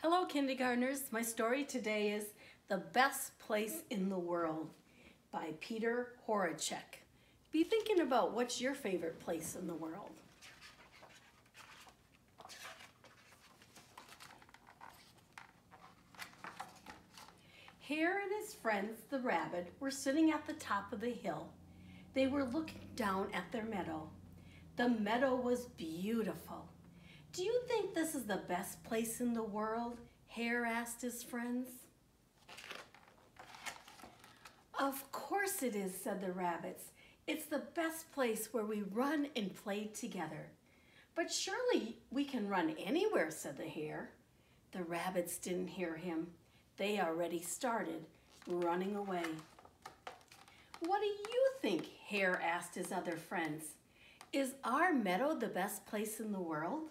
Hello, kindergartners. My story today is The Best Place in the World by Peter Horacek. Be thinking about what's your favorite place in the world. Hare and his friends, the rabbit, were sitting at the top of the hill. They were looking down at their meadow. The meadow was beautiful. Do you think this is the best place in the world? Hare asked his friends. Of course it is, said the rabbits. It's the best place where we run and play together. But surely we can run anywhere, said the hare. The rabbits didn't hear him. They already started running away. What do you think? Hare asked his other friends. Is our meadow the best place in the world?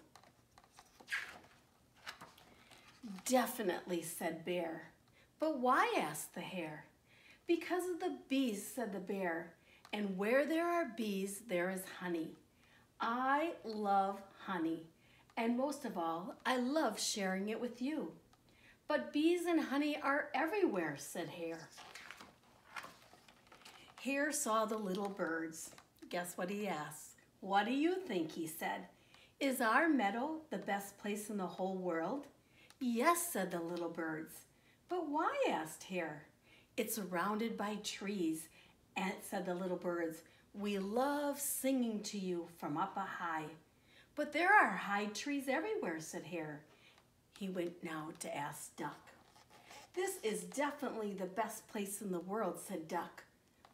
Definitely, said Bear. But why? Asked the hare. Because of the bees, said the bear. And where there are bees, there is honey. I love honey. And most of all, I love sharing it with you. But bees and honey are everywhere, said Hare. Hare saw the little birds. Guess what he asked? What do you think? He said. Is our meadow the best place in the whole world? Yes, said the little birds. But why? Asked Hare. It's surrounded by trees, and said the little birds. We love singing to you from up high. But there are high trees everywhere, said Hare. He went now to ask Duck. This is definitely the best place in the world, said Duck.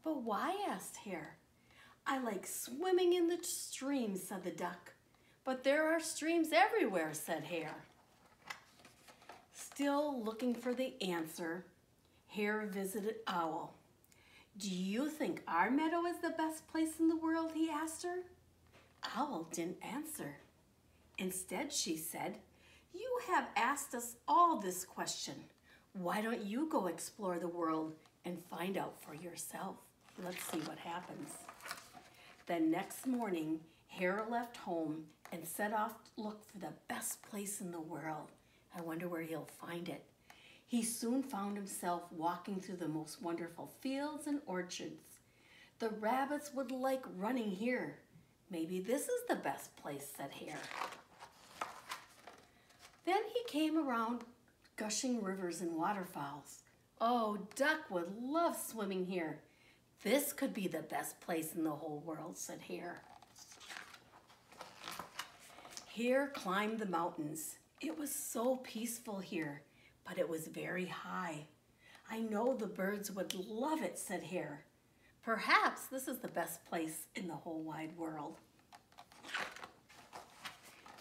But why? Asked Hare. I like swimming in the streams, said the duck. But there are streams everywhere, said Hare. Still looking for the answer, Hare visited Owl. Do you think our meadow is the best place in the world? He asked her. Owl didn't answer. Instead, she said, you have asked us all this question. Why don't you go explore the world and find out for yourself? Let's see what happens. The next morning, Hare left home and set off to look for the best place in the world. I wonder where he'll find it. He soon found himself walking through the most wonderful fields and orchards. The rabbits would like running here. Maybe this is the best place, said Hare. Then he came around gushing rivers and waterfalls. Oh, Duck would love swimming here. This could be the best place in the whole world, said Hare. Hare climbed the mountains. It was so peaceful here, but it was very high. I know the birds would love it, said Hare. Perhaps this is the best place in the whole wide world.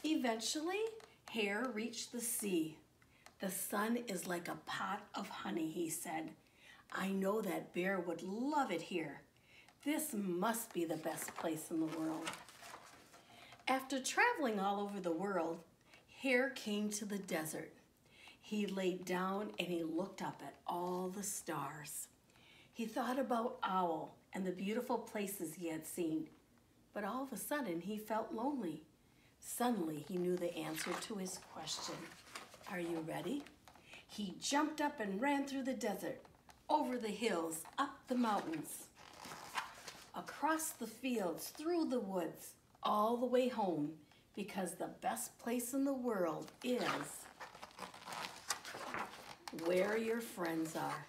Eventually, Hare reached the sea. The sun is like a pot of honey, he said. I know that Bear would love it here. This must be the best place in the world. After traveling all over the world, Hare came to the desert. He laid down and he looked up at all the stars. He thought about Owl and the beautiful places he had seen, but all of a sudden he felt lonely. Suddenly he knew the answer to his question. Are you ready? He jumped up and ran through the desert, over the hills, up the mountains, across the fields, through the woods, all the way home, because the best place in the world is where your friends are.